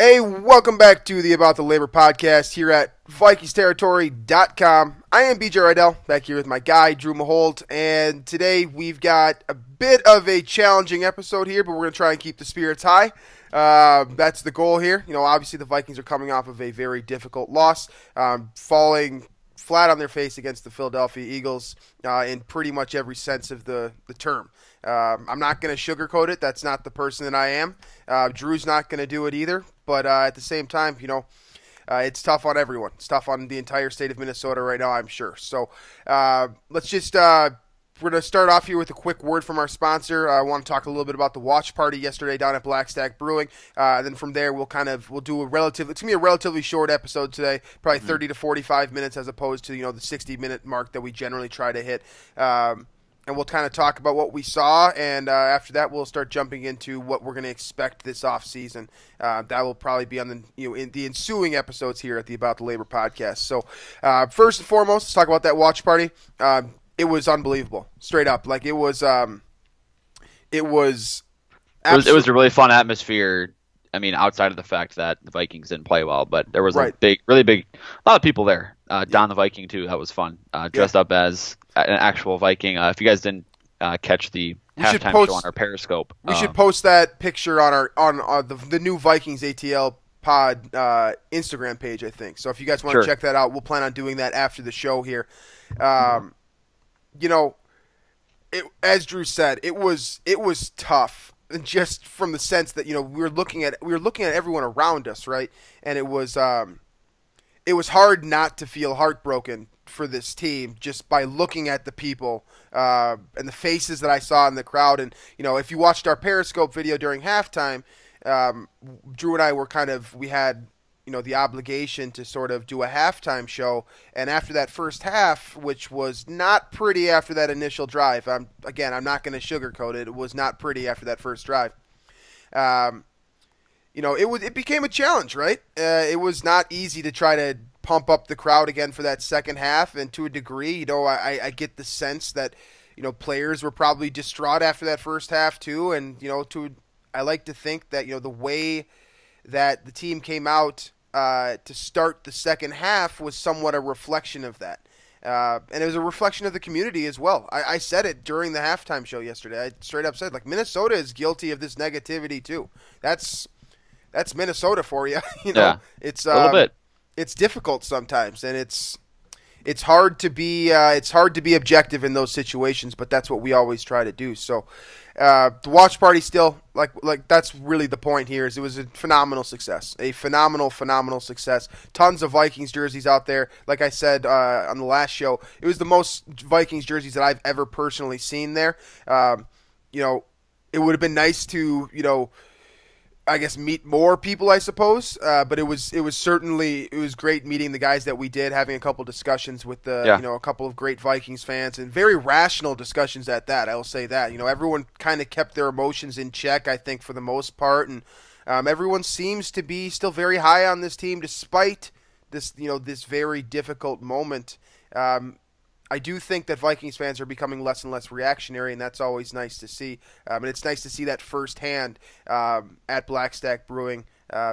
Hey, welcome back to the About the Labor podcast here at VikingsTerritory.com. I am BJ Reidell, back here with my guy, Drew Mahowald, and today we've got a bit of a challenging episode here, but we're going to try and keep the spirits high. That's the goal here. You know, obviously the Vikings are coming off of a very difficult loss, falling flat on their face against the Philadelphia Eagles in pretty much every sense of the term. I'm not going to sugarcoat it. That's not the person that I am. Drew's not going to do it either. But at the same time, you know, it's tough on everyone. It's tough on the entire state of Minnesota right now, I'm sure. So let's just we're going to start off here with a quick word from our sponsor. I want to talk a little bit about the watch party yesterday down at Black Stack Brewing. And then from there, we'll do it's going to be a relatively short episode today, probably 30 to 45 minutes as opposed to, you know, the 60-minute mark that we generally try to hit. And we'll kind of talk about what we saw, and after that, we'll start jumping into what we're going to expect this offseason. That will probably be on in the ensuing episodes here at the About the Labor podcast. So, first and foremost, let's talk about that watch party. It was unbelievable, straight up. Like it was a really fun atmosphere. I mean, outside of the fact that the Vikings didn't play well, but there was a lot of people there. Don the Viking too. That was fun. Dressed up as an actual Viking. If you guys didn't catch the halftime show on our Periscope, we should post that picture on the new Vikings ATL pod Instagram page, I think. So if you guys want to check that out, we'll plan on doing that after the show here. You know, as Drew said, it was tough. Just from the sense that, you know, we were looking at everyone around us, right? And it was hard not to feel heartbroken for this team just by looking at the people and the faces that I saw in the crowd. And, you know, if you watched our Periscope video during halftime, Drew and I we had, you know, the obligation to sort of do a halftime show. And after that first half, which was not pretty after that initial drive, I'm not going to sugarcoat it. It was not pretty after that first drive. You know, it became a challenge, right? It was not easy to try to pump up the crowd again for that second half. And to a degree, you know, I get the sense that, you know, players were probably distraught after that first half too. And, you know, I like to think that, you know, the way that the team came out to start the second half was somewhat a reflection of that. And it was a reflection of the community as well. I said it during the halftime show yesterday. I straight up said, like, Minnesota is guilty of this negativity too. That's Minnesota for you. You know, it's a little bit. It's difficult sometimes, and it's hard to be objective in those situations, but that's what we always try to do. So the watch party still, like that's really the point here, is it was a phenomenal success. A phenomenal success. Tons of Vikings jerseys out there. Like I said on the last show, it was the most Vikings jerseys that I've ever personally seen there. You know, it would have been nice to, you know, I guess meet more people, I suppose, but it was great meeting the guys that we did, having a couple discussions with you know, a couple of great Vikings fans, and very rational discussions at that. I will say that, you know, everyone kind of kept their emotions in check, I think, for the most part, and everyone seems to be still very high on this team despite this, you know, this very difficult moment. I do think that Vikings fans are becoming less and less reactionary, and that's always nice to see. And it's nice to see that firsthand at Black Stack Brewing.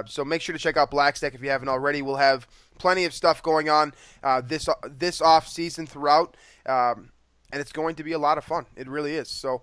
So make sure to check out Black Stack if you haven't already. We'll have plenty of stuff going on this off season throughout, and it's going to be a lot of fun. It really is. So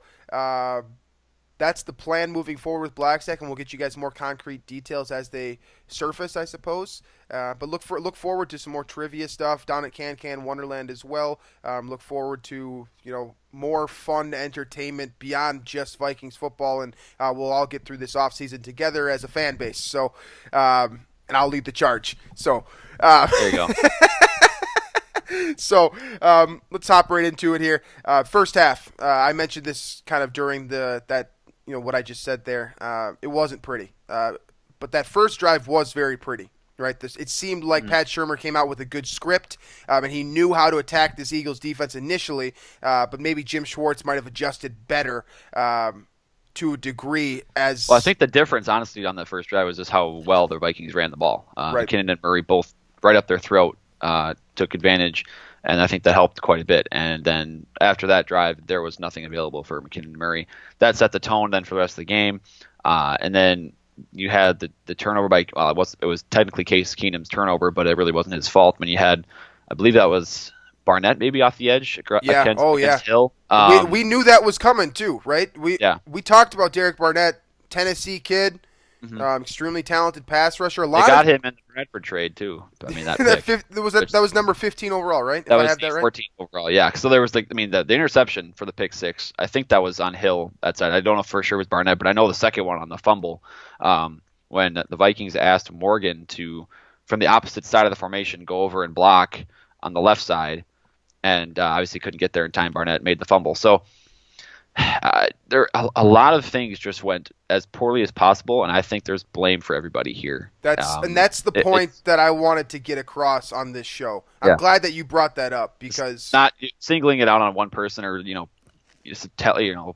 that's the plan moving forward with Black Stack, and we'll get you guys more concrete details as they surface, I suppose. But look forward to some more trivia stuff down at Can Wonderland as well. Look forward to, you know, more fun entertainment beyond just Vikings football, and we'll all get through this offseason together as a fan base. So, and I'll lead the charge. So there you go. So let's hop right into it here. First half, I mentioned this kind of during that. You know, what I just said there, it wasn't pretty. But that first drive was very pretty, right? It seemed like Pat Shurmur came out with a good script, and he knew how to attack this Eagles defense initially, but maybe Jim Schwartz might have adjusted better to a degree. Well, I think the difference, honestly, on the first drive was just how well the Vikings ran the ball. McKinnon and Murray both right up their throat took advantage, and I think that helped quite a bit. And then after that drive, there was nothing available for McKinnon and Murray. That set the tone then for the rest of the game. And then you had the turnover by it was technically Case Keenum's turnover, but it really wasn't his fault. When you had, I believe that was Barnett maybe off the edge against Hill. We knew that was coming too, right? We talked about Derek Barnett, Tennessee kid. Extremely talented pass rusher. They got him in the Bradford trade too. I mean that was number 15 overall, right? That was 14 overall. Yeah. So there was the interception for the pick six. I think that was on Hill that side. I don't know for sure it was Barnett, but I know the second one on the fumble when the Vikings asked Morgan to, from the opposite side of the formation, go over and block on the left side, and obviously couldn't get there in time. Barnett made the fumble. So. There a lot of things just went as poorly as possible, and I think there's blame for everybody here. That's the point that I wanted to get across on this show. I'm glad that you brought that up because it's not singling it out on one person or just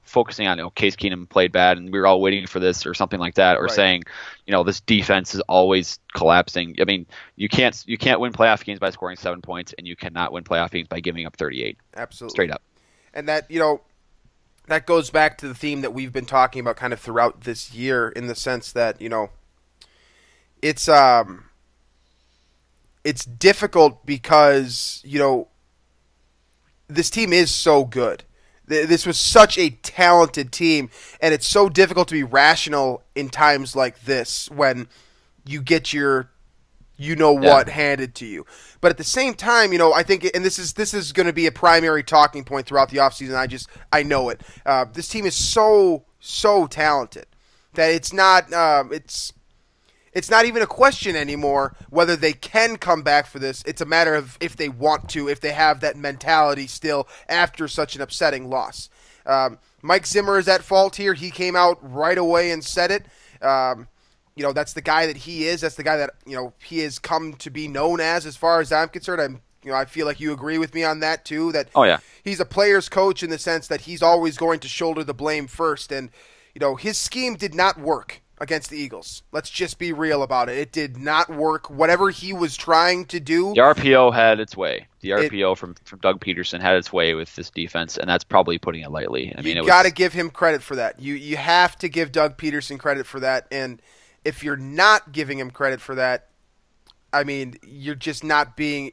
focusing on Case Keenum played bad and we were all waiting for this or something like that, or saying this defense is always collapsing. I mean, you can't win playoff games by scoring 7 points, and you cannot win playoff games by giving up 38. Absolutely, straight up. And that that goes back to the theme that we've been talking about kind of throughout this year, in the sense that, it's difficult because, this team is so good. This was such a talented team, and it's so difficult to be rational in times like this when you get your what handed to you. But at the same time, I think, and this is going to be a primary talking point throughout the offseason. I know it. This team is so talented that it's not even a question anymore whether they can come back for this. It's a matter of if they want to, if they have that mentality still after such an upsetting loss. Mike Zimmer is at fault here. He came out right away and said it. That's the guy that he is. That's the guy that, he has come to be known as far as I'm concerned. I feel like you agree with me on that too, that he's a player's coach in the sense that he's always going to shoulder the blame first. And, his scheme did not work against the Eagles. Let's just be real about it. It did not work. Whatever he was trying to do. The RPO had its way. The RPO from Doug Peterson had its way with this defense, and that's probably putting it lightly. You got to give him credit for that. You have to give Doug Peterson credit for that. And if you're not giving him credit for that, I mean, you're not being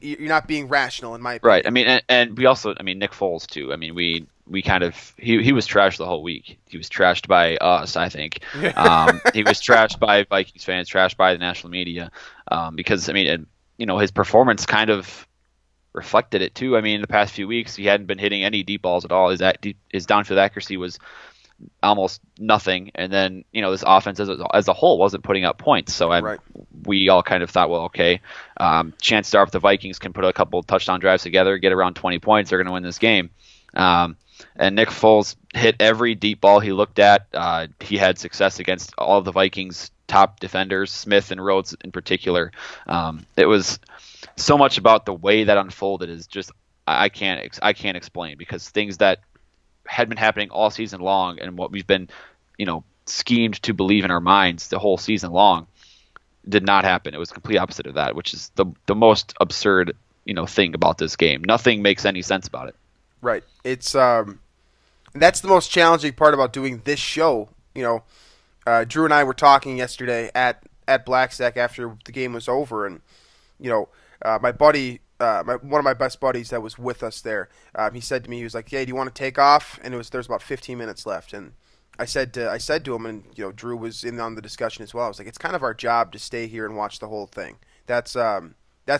rational, in my opinion. Right. I mean, and we also, Nick Foles too. I mean, we kind of he was trashed the whole week. He was trashed by us, I think. He was trashed by Vikings fans, trashed by the national media, because his performance kind of reflected it too. I mean, in the past few weeks, he hadn't been hitting any deep balls at all. His downfield accuracy was almost nothing, and then this offense as a whole wasn't putting up points. So we all kind of thought, well, okay, chances are if the Vikings can put a couple touchdown drives together, get around 20 points, they're going to win this game. And Nick Foles hit every deep ball he looked at. He had success against all of the Vikings' top defenders, Smith and Rhodes in particular. It was so much about the way that unfolded is just I can't explain, because things that had been happening all season long and what we've been, schemed to believe in our minds the whole season long did not happen. It was the complete opposite of that, which is the most absurd, thing about this game. Nothing makes any sense about it. Right. It's that's the most challenging part about doing this show. Drew and I were talking yesterday at Blackstack after the game was over, and my buddy, one of my best buddies that was with us there, he said to me, he was like, "Hey, do you want to take off?" And there's about 15 minutes left, and I said to him, and Drew was in on the discussion as well. I was like, "It's kind of our job to stay here and watch the whole thing. That's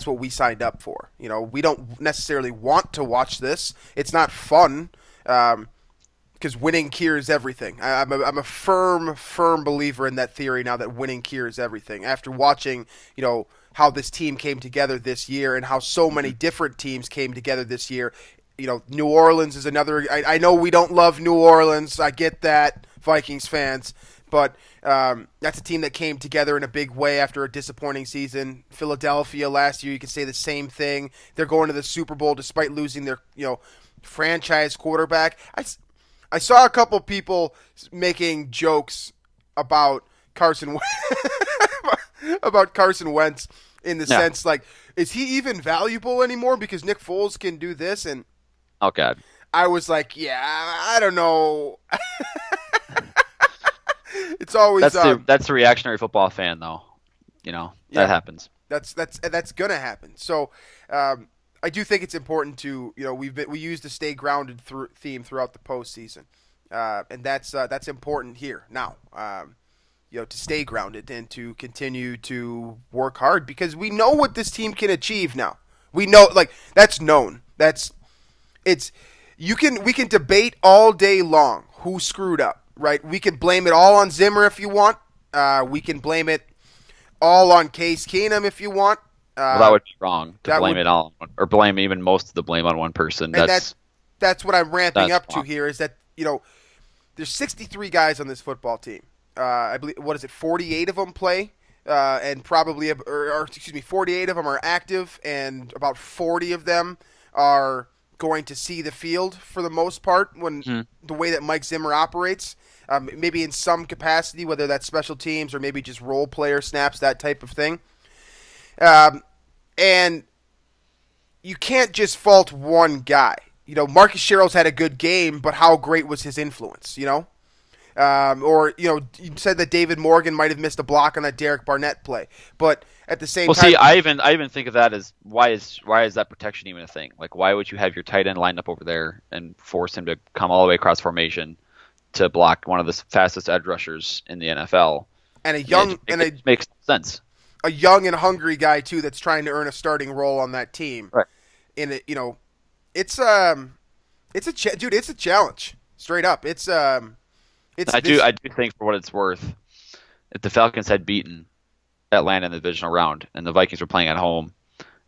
what we signed up for. We don't necessarily want to watch this. It's not fun, because winning cures everything. I'm a firm believer in that theory now, that winning cures everything. After watching, how this team came together this year and how so many different teams came together this year. New Orleans is another. I know we don't love New Orleans. I get that, Vikings fans. But that's a team that came together in a big way after a disappointing season. Philadelphia last year, you could say the same thing. They're going to the Super Bowl despite losing their franchise quarterback. I saw a couple people making jokes about Carson Wentz in the sense like, is he even valuable anymore because Nick Foles can do this? And oh God, I was like, yeah, I don't know. It's always that's the reactionary football fan, though. That happens. That's gonna happen. So I do think it's important to we use the stay grounded theme throughout the postseason, and that's important here now. To stay grounded and to continue to work hard because we know what this team can achieve now. We know, that's known. We can debate all day long who screwed up, right? We can blame it all on Zimmer if you want. We can blame it all on Case Keenum if you want. Well, that would be wrong to blame it all, or blame even most of the blame on one person. That's what I'm ramping up to here. Is that there's 63 guys on this football team. I believe 48 of them play, and probably 48 of them are active, and about 40 of them are going to see the field for the most part when the way that Mike Zimmer operates. Maybe in some capacity, whether that's special teams or maybe just role player snaps, that type of thing. And you can't just fault one guy. Marcus Sherrill's had a good game, but how great was his influence, Or you said that David Morgan might have missed a block on that Derek Barnett play. But at the same time... Well, see, I even think of that as why is that protection even a thing? Like, why would you have your tight end lined up over there and force him to come all the way across formation to block one of the fastest edge rushers in the NFL? And it makes sense. A young and hungry guy too that's trying to earn a starting role on that team. Right. It's a challenge. Straight up. I do think, for what it's worth, if the Falcons had beaten Atlanta in the divisional round and the Vikings were playing at home,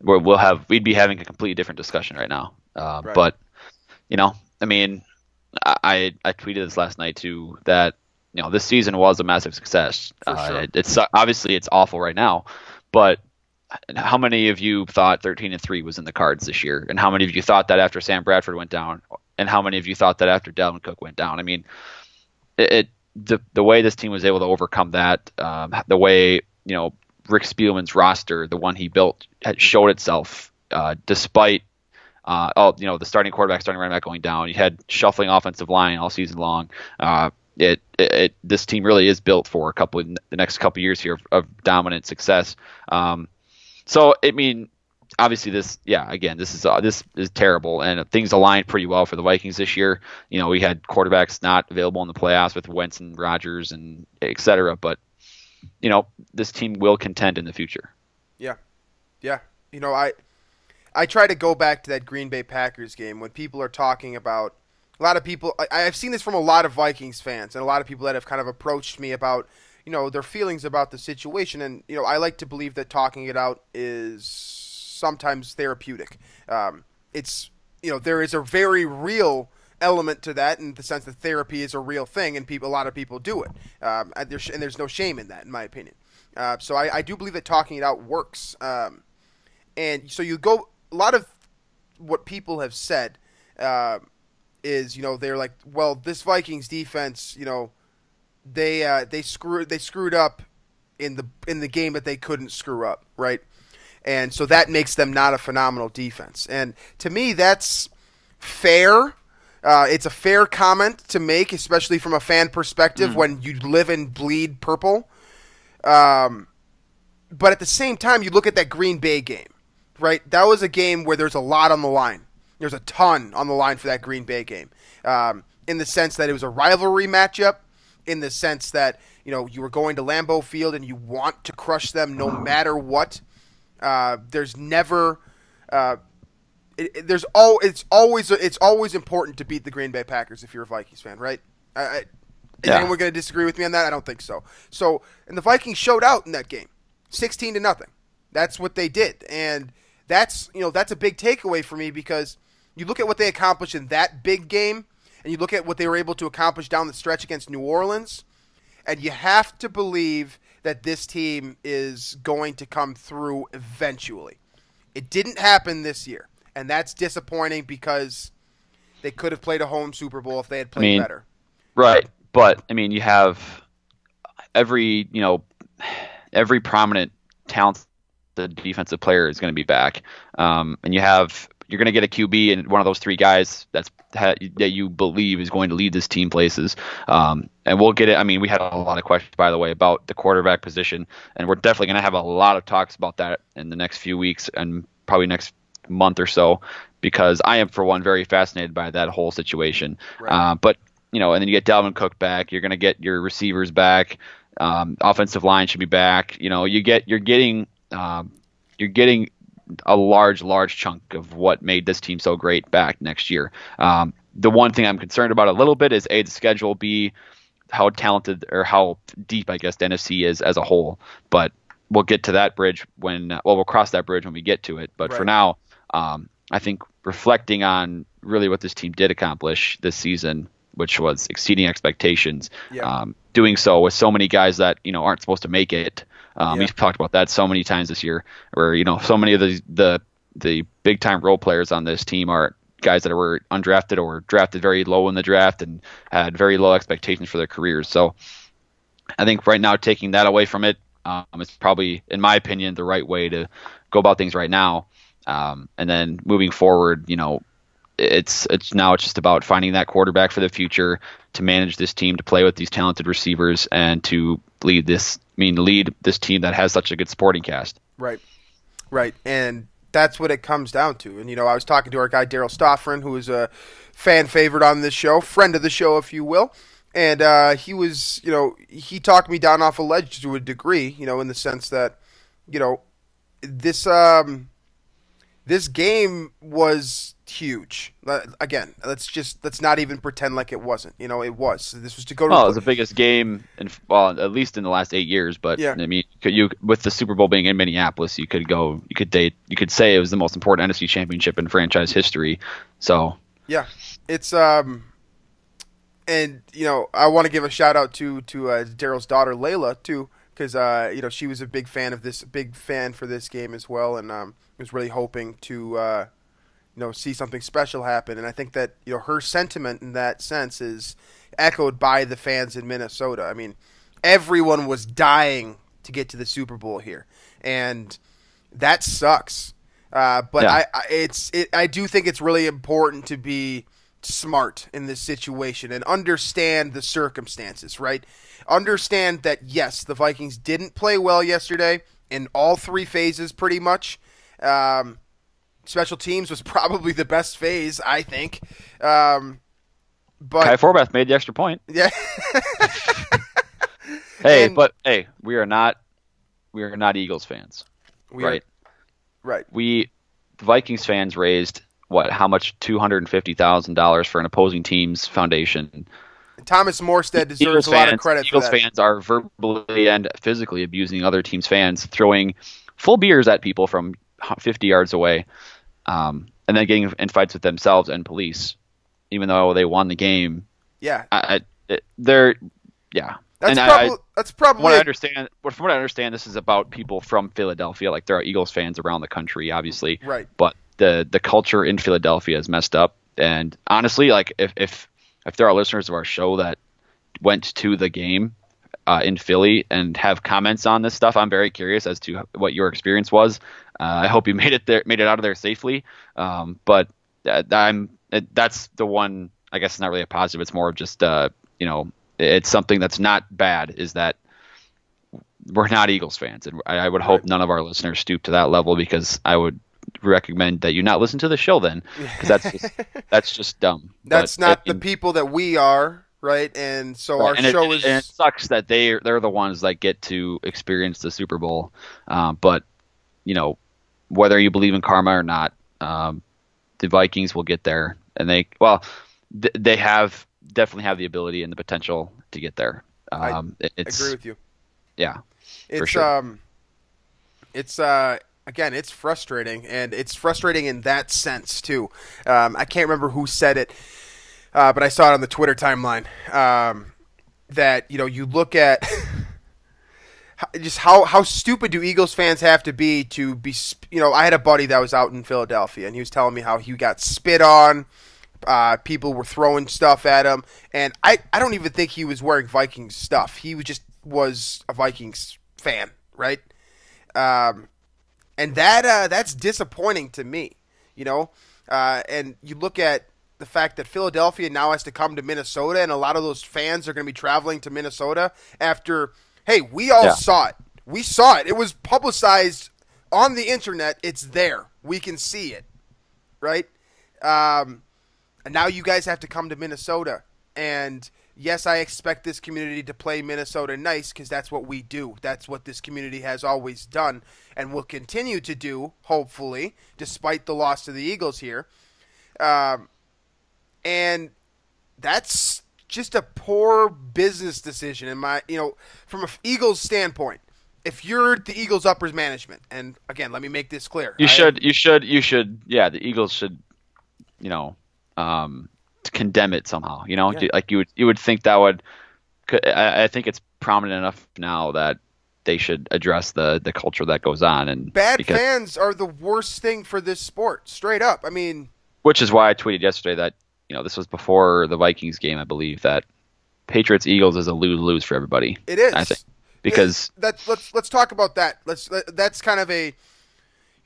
we'd be having a completely different discussion right now. Right. But I tweeted this last night too, that this season was a massive success. For sure. It's obviously it's awful right now, but how many of you thought 13-3 was in the cards this year? And how many of you thought that after Sam Bradford went down? And how many of you thought that after Dalvin Cook went down? I mean, the way this team was able to overcome that, the way Rick Spielman's roster, the one he built, had showed itself despite the starting quarterback, starting running back going down. You had shuffling offensive line all season long. This team really is built for the next couple years here of dominant success. So I mean, obviously this is terrible, and things aligned pretty well for the Vikings this year. We had quarterbacks not available in the playoffs with Wentz and Rodgers and et cetera, but this team will contend in the future. Yeah. I try to go back to that Green Bay Packers game when people are talking about. A lot of people, I've seen this from a lot of Vikings fans and a lot of people that have kind of approached me about, their feelings about the situation. And, I like to believe that talking it out is sometimes therapeutic. There is a very real element to that in the sense that therapy is a real thing and a lot of people do it. And there's no shame in that, in my opinion. So I do believe that talking it out works. And so a lot of what people have said, is they're like, well, this Vikings defense, they screwed up in the game that they couldn't screw up, right? And so that makes them not a phenomenal defense. And to me, that's fair. It's a fair comment to make, especially from a fan perspective when you live and bleed purple. But at the same time, you look at that Green Bay game, right? That was a game where there's a lot on the line. There's a ton on the line for that Green Bay game, in the sense that it was a rivalry matchup, in the sense that you were going to Lambeau Field and you want to crush them no matter what. There's never, it's always important to beat the Green Bay Packers if you're a Vikings fan, right? Is anyone going to disagree with me on that? I don't think so. And the Vikings showed out in that game, 16-0. That's what they did, and that's a big takeaway for me because. You look at what they accomplished in that big game, and you look at what they were able to accomplish down the stretch against New Orleans, and you have to believe that this team is going to come through eventually. It didn't happen this year, and that's disappointing because they could have played a home Super Bowl if they had played better. Right, but you have every prominent talent, the defensive player is going to be back, and you have you're going to get a QB and one of those three guys that you believe is going to lead this team places. And we'll get it. I mean, we had a lot of questions, by the way, about the quarterback position, and we're definitely going to have a lot of talks about that in the next few weeks and probably next month or so, because I am, for one, very fascinated by that whole situation. Right. But and then you get Dalvin Cook back. You're going to get your receivers back. Offensive line should be back. You're getting a large chunk of what made this team so great back next year. The one thing I'm concerned about a little bit is A, the schedule, B, how talented or how deep, I guess, the NFC is as a whole. But we'll get to that bridge we'll cross that bridge when we get to it. But for now, I think reflecting on really what this team did accomplish this season, which was exceeding expectations, doing so with so many guys that aren't supposed to make it. We've talked about that so many times this year, where so many of the big time role players on this team are guys that were undrafted or drafted very low in the draft and had very low expectations for their careers. So I think right now, taking that away from it is probably, in my opinion, the right way to go about things right now. And then moving forward, it's just about finding that quarterback for the future, to manage this team, to play with these talented receivers, and to lead this team that has such a good supporting cast. Right. And that's what it comes down to. And, I was talking to our guy, Daryl Stoffren, who is a fan favorite on this show, friend of the show, if you will. And he was, he talked me down off a ledge to a degree, in the sense that, this game was huge. Again, let's not even pretend like it wasn't. It was. This was to go to. Well, it was the biggest game at least in the last 8 years. But yeah. I mean, with the Super Bowl being in Minneapolis, you could say it was the most important NFC Championship in franchise history. So yeah, it's and I want to give a shout out to Daryl's daughter Layla too, because she was a big fan for this game as well, and was really hoping to see something special happen. And I think that her sentiment in that sense is echoed by the fans in Minnesota. I mean, everyone was dying to get to the Super Bowl here, and that sucks. But yeah. I do think it's really important to be smart in this situation and understand the circumstances, right? Understand that, yes, the Vikings didn't play well yesterday in all three phases pretty much. Special teams was probably the best phase, I think. But Kai Forbath made the extra point. Yeah. Hey, we are not Eagles fans, right? Right. The Vikings fans raised how much? $250,000 for an opposing team's foundation. Thomas Morstead deserves a lot of credit for that. Eagles fans are verbally and physically abusing other teams' fans, throwing full beers at people from 50 yards away, and then getting in fights with themselves and police, even though they won the game. Yeah. That's probably. From what I understand, this is about people from Philadelphia. Like, there are Eagles fans around the country, obviously. Right. But the culture in Philadelphia is messed up. And honestly, like, if there are listeners of our show that went to the game in Philly and have comments on this stuff, I'm very curious as to what your experience was. I hope you made it out of there safely. But that's the one. I guess it's not really a positive. It's more of just it's something that's not bad. Is that we're not Eagles fans, and I would hope none of our listeners stoop to that level, because I would recommend that you not listen to the show then, because that's just dumb. That's not the people that we are. Right, and so our show is. And it sucks that they're the ones that get to experience the Super Bowl. But whether you believe in karma or not, the Vikings will get there, and they definitely have the ability and the potential to get there. I agree with you. Yeah, for sure. Again, it's frustrating, and it's frustrating in that sense too. I can't remember who said it. But I saw it on the Twitter timeline that you look at just how stupid do Eagles fans have to be. I had a buddy that was out in Philadelphia, and he was telling me how he got spit on. People were throwing stuff at him, and I don't even think he was wearing Vikings stuff. He was a Vikings fan, right? And that's disappointing to me. And you look at the fact that Philadelphia now has to come to Minnesota, and a lot of those fans are going to be traveling to Minnesota after, hey, we all saw it. We saw it. It was publicized on the internet. It's there. We can see it, right? And now you guys have to come to Minnesota. And yes, I expect this community to play Minnesota nice because that's what we do. That's what this community has always done and will continue to do, hopefully, despite the loss to the Eagles here. And that's just a poor business decision from an Eagles standpoint. If you're the Eagles uppers management, and again, let me make this clear. You should, the Eagles should, condemn it somehow, like you would think that would, I think it's prominent enough now that they should address the culture that goes on. And fans are the worst thing for this sport, straight up. I mean, which is why I tweeted yesterday that, this was before the Vikings game, I believe, that Patriots Eagles is a lose for everybody. It is. I think because let's talk about that. That's kind of a,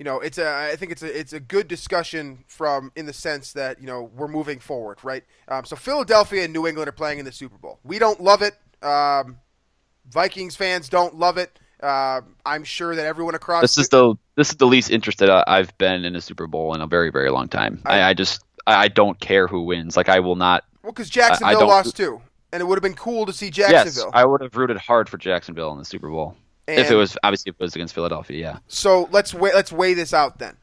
I think it's a good discussion in the sense that, we're moving forward, right? So Philadelphia and New England are playing in the Super Bowl. We don't love it. Vikings fans don't love it. I'm sure that everyone across this is the least interested I've been in a Super Bowl in a very, very long time. I don't care who wins. Like, I will not. Well, because Jacksonville lost too, and it would have been cool to see Jacksonville. Yes, I would have rooted hard for Jacksonville in the Super Bowl if it was against Philadelphia. Yeah. So let's weigh this out then.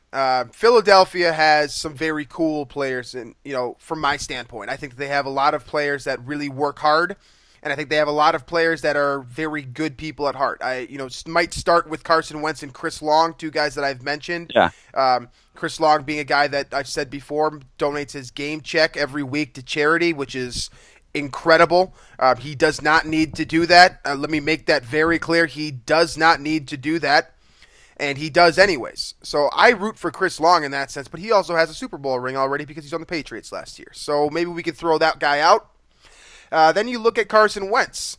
Philadelphia has some very cool players, and from my standpoint, I think they have a lot of players that really work hard. And I think they have a lot of players that are very good people at heart. I might start with Carson Wentz and Chris Long, two guys that I've mentioned. Yeah. Chris Long being a guy that I've said before donates his game check every week to charity, which is incredible. He does not need to do that. Let me make that very clear. He does not need to do that, and he does anyways. So I root for Chris Long in that sense, but he also has a Super Bowl ring already because he's on the Patriots last year. So maybe we could throw that guy out. Then you look at Carson Wentz.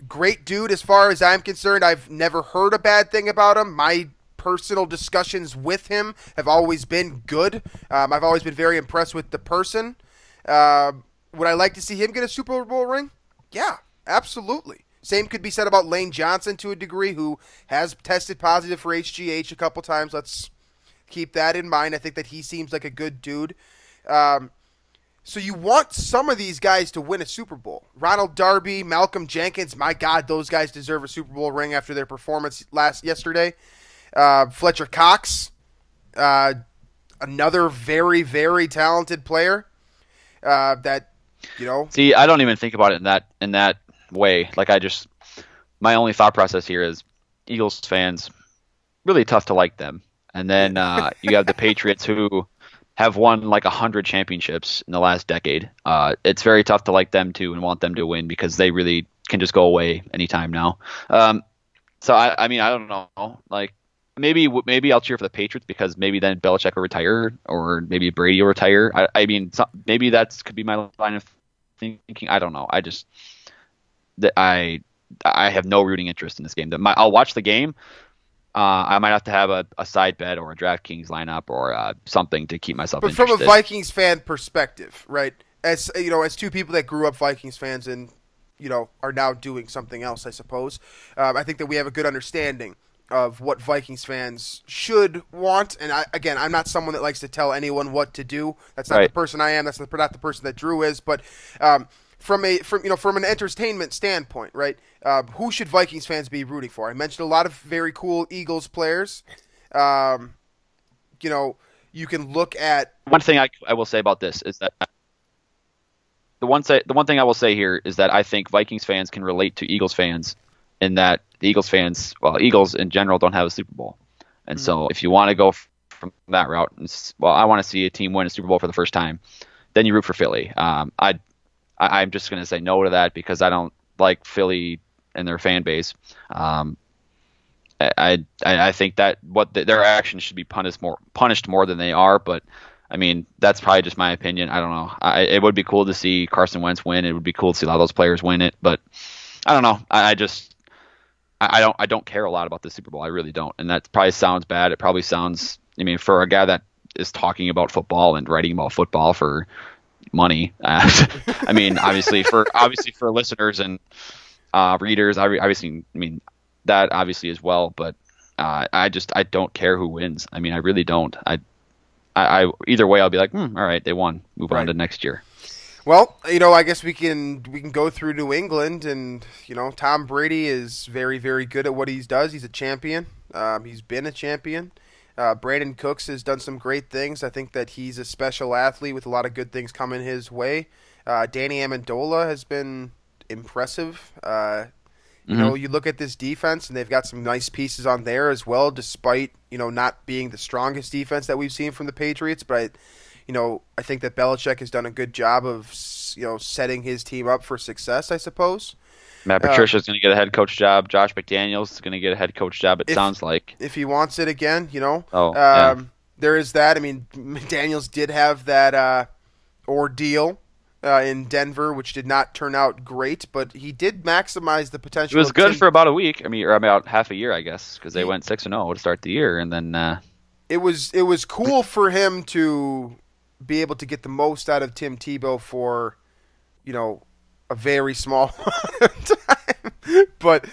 Great dude as far as I'm concerned. I've never heard a bad thing about him. My personal discussions with him have always been good. I've always been very impressed with the person. Would I like to see him get a Super Bowl ring? Yeah, absolutely. Same could be said about Lane Johnson to a degree, who has tested positive for HGH a couple times. Let's keep that in mind. I think that he seems like a good dude. So you want some of these guys to win a Super Bowl. Ronald Darby, Malcolm Jenkins, my God, those guys deserve a Super Bowl ring after their performance yesterday. Fletcher Cox, another very, very talented player. See, I don't even think about it in that way. Like, my only thought process here is Eagles fans, really tough to like them. And then you have the Patriots, who have won like 100 championships in the last decade. It's very tough to like them too and want them to win because they really can just go away anytime now. So I mean, I don't know. Like, maybe I'll cheer for the Patriots because maybe then Belichick will retire, or maybe Brady will retire. I mean, maybe that could be my line of thinking. I don't know. I have no rooting interest in this game. I'll watch the game. I might have to have a side bet or a DraftKings lineup or something to keep myself interested. But from a Vikings fan perspective, right? As two people that grew up Vikings fans and are now doing something else, I suppose. I think that we have a good understanding of what Vikings fans should want. And I'm not someone that likes to tell anyone what to do. That's not the person I am. That's not the person that Drew is. But from an entertainment standpoint, right? Who should Vikings fans be rooting for? I mentioned a lot of very cool Eagles players. You can look at one thing I will say about this is that the one thing I will say here is that I think Vikings fans can relate to Eagles fans in that the Eagles in general don't have a Super Bowl, and so if you want to go from that route, I want to see a team win a Super Bowl for the first time, then you root for Philly. I'm just going to say no to that because I don't like Philly and their fan base. I think that their actions should be punished more than they are. But I mean, that's probably just my opinion. I don't know. It would be cool to see Carson Wentz win. It would be cool to see a lot of those players win it. But I don't know. I don't care a lot about the Super Bowl. I really don't. And that probably sounds bad. It probably sounds. I mean, for a guy that is talking about football and writing about football for money. I mean, obviously for listeners and readers, obviously, I mean that obviously as well. But I don't care who wins. I mean, I really don't. I either way, I'll be like, all right, they won. Move on to next year. Well, I guess we can go through New England, and Tom Brady is very, very good at what he does. He's a champion. He's been a champion. Brandon Cooks has done some great things. I think that he's a special athlete with a lot of good things coming his way. Danny Amendola has been impressive. You look at this defense, and they've got some nice pieces on there as well, despite not being the strongest defense that we've seen from the Patriots. But I think that Belichick has done a good job of setting his team up for success, I suppose. Matt Patricia's going to get a head coach job. Josh McDaniels is going to get a head coach job, sounds like. If he wants it again, yeah. There is that. I mean, McDaniels did have that ordeal in Denver, which did not turn out great, but he did maximize the potential. It was good for about a week. I mean, or about half a year, I guess, because they went 6-0 to start the year, and then it was cool for him to be able to get the most out of Tim Tebow for a very small time. But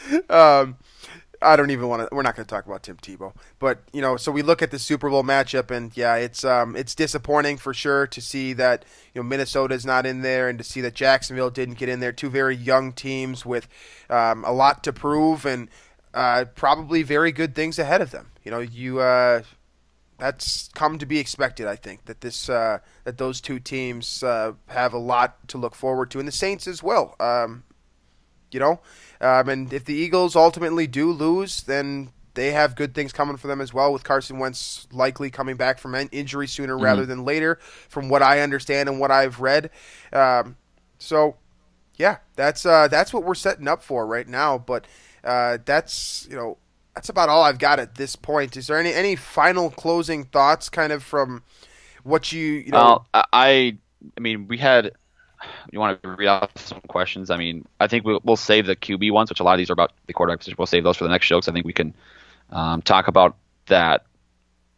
I don't even want to. We're not going to talk about Tim Tebow. But so we look at the Super Bowl matchup, and yeah, it's disappointing for sure to see that Minnesota's not in there, and to see that Jacksonville didn't get in there. Two very young teams with a lot to prove, and probably very good things ahead of them. That's come to be expected. I think that that those two teams have a lot to look forward to, and the Saints as well. And if the Eagles ultimately do lose, then they have good things coming for them as well, with Carson Wentz likely coming back from injury sooner rather than later, from what I understand and what I've read. So, yeah, that's what we're setting up for right now. But that's about all I've got at this point. Is there any final closing thoughts, kind of from what you know? I mean, we had. You want to read off some questions? I mean, I think we'll save the QB ones, which a lot of these are about the quarterbacks. We'll save those for the next show, because I think we can talk about that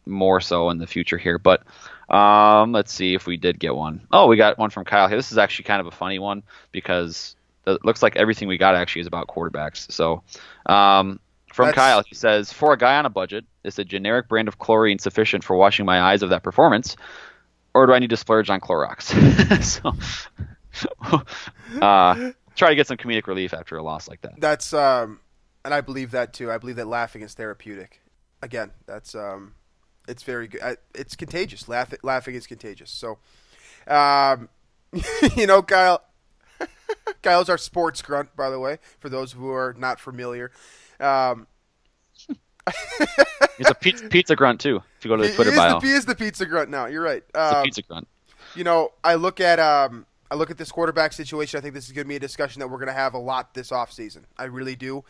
more so in the future here. But let's see if we did get one. Oh, we got one from Kyle here. This is actually kind of a funny one, because it looks like everything we got actually is about quarterbacks. So from Kyle, he says, for a guy on a budget, is the generic brand of chlorine sufficient for washing my eyes of that performance? Or do I need to splurge on Clorox? Try to get some comedic relief after a loss like that. That's and I believe that too. I believe that laughing is therapeutic. Again, that's it's very good. It's contagious. Laughing is contagious. So, Kyle. Kyle's our sports grunt, by the way, for those who are not familiar. He's a pizza grunt too. If you go to the Twitter bio, he is the pizza grunt now. You're right. He's the pizza grunt. I look at this quarterback situation. I think this is going to be a discussion that we're going to have a lot this offseason. I really do.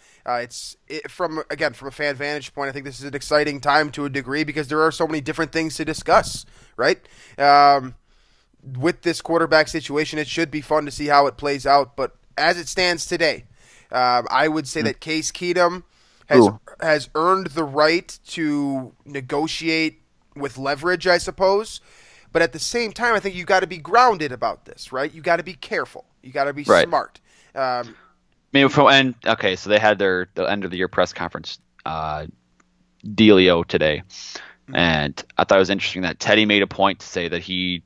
From a fan vantage point, I think this is an exciting time to a degree, because there are so many different things to discuss. Right. With this quarterback situation, it should be fun to see how it plays out. But as it stands today, I would say that Case Keenum has earned the right to negotiate with leverage, I suppose. But at the same time, I think you got to be grounded about this, right? You got to be careful. You got to be smart. So they had the end of the year press conference dealio today, and I thought it was interesting that Teddy made a point to say that he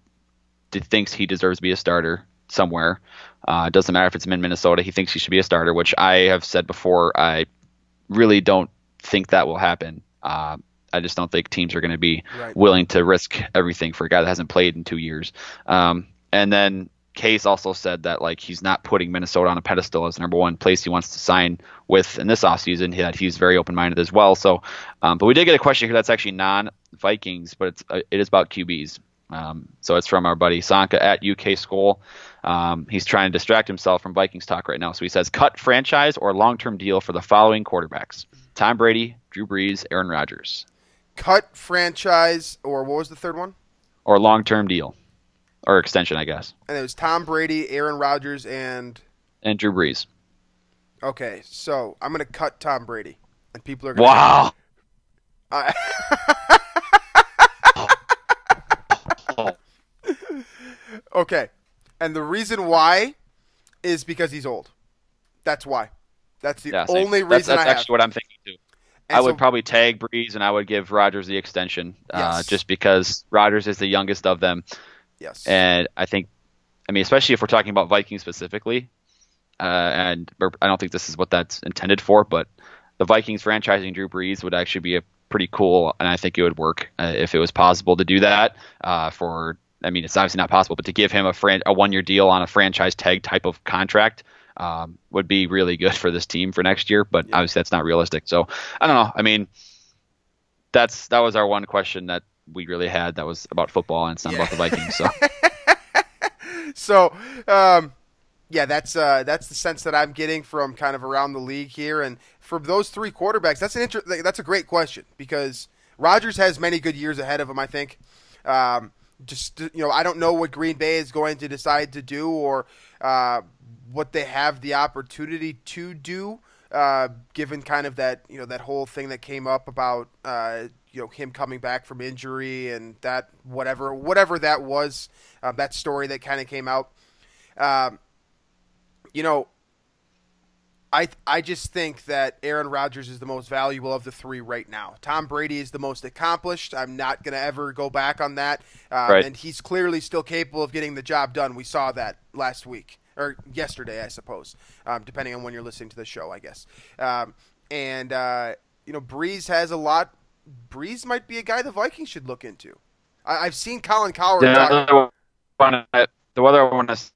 thinks he deserves to be a starter somewhere. It doesn't matter if it's in Minnesota. He thinks he should be a starter, which I have said before. I really don't think that will happen. I just don't think teams are going to be willing to risk everything for a guy that hasn't played in 2 years. And then Case also said that he's not putting Minnesota on a pedestal as the number one place he wants to sign with in this offseason, that he's very open-minded as well. So, but we did get a question here that's actually non-Vikings, but it is about QBs. So it's from our buddy Sanka at UK School. He's trying to distract himself from Vikings talk right now. So he says, cut franchise or long-term deal for the following quarterbacks: Tom Brady, Drew Brees, Aaron Rodgers. Cut franchise, or what was the third one? Or long-term deal. Or extension, I guess. And it was Tom Brady, Aaron Rodgers, and Drew Brees. Okay, so I'm going to cut Tom Brady. And people are going Wow! Okay. And the reason why is because he's old. That's why. That's the only reason that's I have. actually what I'm thinking too. I would probably tag Breeze and I would give Rodgers the extension, just because Rodgers is the youngest of them. Yes. And I mean, especially if we're talking about Vikings specifically, and I don't think this is what that's intended for, but the Vikings franchising Drew Brees would actually be a pretty cool, and I think it would work if it was possible to do that. I mean, it's obviously not possible, but to give him a 1-year deal on a franchise tag type of contract would be really good for this team for next year. But obviously, that's not realistic. So I don't know. I mean, that was our one question that we really had that was about football, and it's not about the Vikings. So. So, that's the sense that I'm getting from kind of around the league here, and for those three quarterbacks, that's a great question because Rodgers has many good years ahead of him. I think, I don't know what Green Bay is going to decide to do or what they have the opportunity to do, given kind of that that whole thing that came up about him coming back from injury and that whatever that was, that story that kind of came out. I just think that Aaron Rodgers is the most valuable of the three right now. Tom Brady is the most accomplished. I'm not going to ever go back on that. Right. And he's clearly still capable of getting the job done. We saw that last week, or yesterday, I suppose, depending on when you're listening to the show, I guess. Breeze has a lot. Breeze might be a guy the Vikings should look into. I've seen Colin Cowherd talk. The other one I've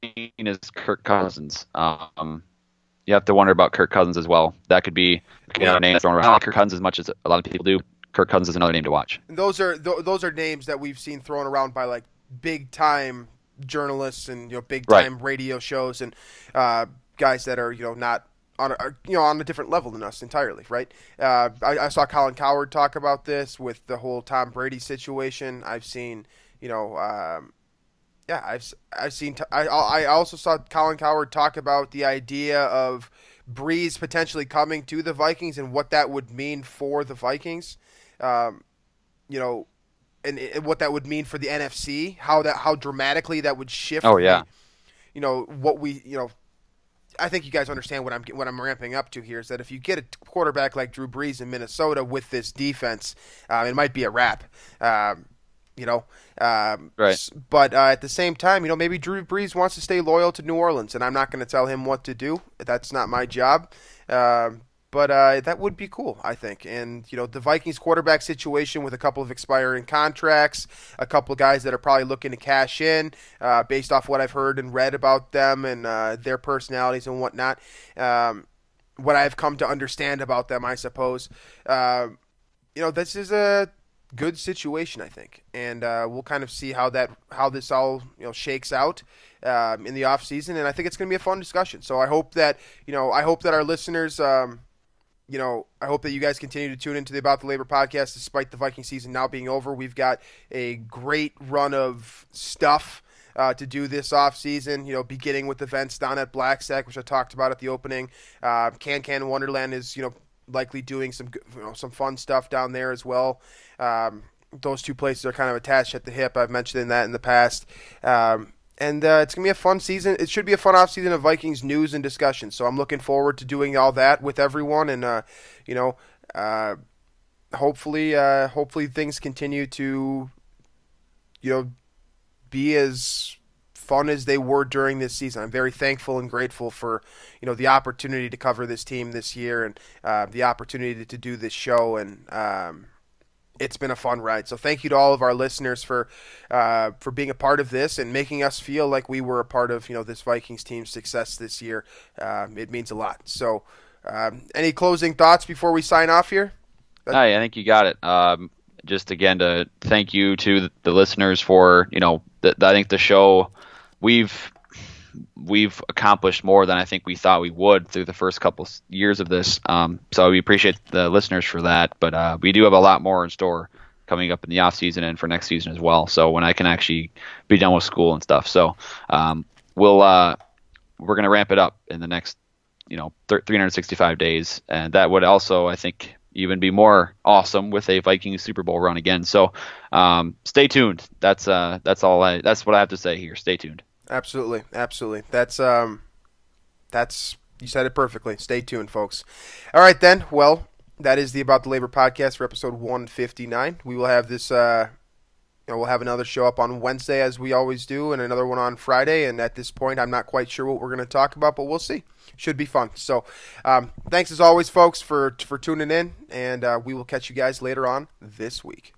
seen is Kirk Cousins. You have to wonder about Kirk Cousins as well. That could be another name that's thrown around. I don't like Kirk Cousins as much as a lot of people do. Kirk Cousins is another name to watch. And those are names that we've seen thrown around by like big time journalists and big time radio shows and guys that are not on a different level than us entirely, right? I saw Colin Cowherd talk about this with the whole Tom Brady situation. I've seen I also saw Colin Cowherd talk about the idea of Breeze potentially coming to the Vikings and what that would mean for the Vikings, and what that would mean for the NFC, how dramatically that would shift. Oh yeah. I think you guys understand what I'm ramping up to here is that if you get a quarterback like Drew Brees in Minnesota with this defense, it might be a wrap. Right. But at the same time, maybe Drew Brees wants to stay loyal to New Orleans, and I'm not going to tell him what to do. That's not my job. But that would be cool, I think. And, the Vikings quarterback situation with a couple of expiring contracts, a couple of guys that are probably looking to cash in based off what I've heard and read about them and their personalities and whatnot. What I've come to understand about them, I suppose. This is a good situation, I think, and we'll kind of see how this all shakes out in the off season, and I think it's going to be a fun discussion. So I hope that our listeners, I hope that you guys continue to tune into the About the Labor podcast, despite the Viking season now being over. We've got a great run of stuff to do this off season. Beginning with events down at Black Sack, which I talked about at the opening. Can Wonderland is likely doing some fun stuff down there as well. Those two places are kind of attached at the hip. I've mentioned that in the past. And it's going to be a fun season. It should be a fun off-season of Vikings news and discussion. So I'm looking forward to doing all that with everyone. And, hopefully things continue to, be as fun as they were during this season. I'm very thankful and grateful for, the opportunity to cover this team this year and the opportunity to do this show. And it's been a fun ride. So thank you to all of our listeners for being a part of this and making us feel like we were a part of, this Vikings team's success this year. It means a lot. So any closing thoughts before we sign off here? I think you got it. Just again to thank you to the listeners for, I think the show we've accomplished more than I think we thought we would through the first couple years of this. So we appreciate the listeners for that, but we do have a lot more in store coming up in the off season and for next season as well. So when I can actually be done with school and stuff. So we're going to ramp it up in the next, 365 days. And that would also, I think, even be more awesome with a Vikings Super Bowl run again. So stay tuned. That's what I have to say here. Stay tuned. Absolutely. That's you said it perfectly. Stay tuned, folks. All right, then. Well, that is the About the Labor podcast for episode 159. We will have this. We'll have another show up on Wednesday as we always do, and another one on Friday. And at this point, I'm not quite sure what we're going to talk about, but we'll see. Should be fun. So, thanks as always, folks, for tuning in, and we will catch you guys later on this week.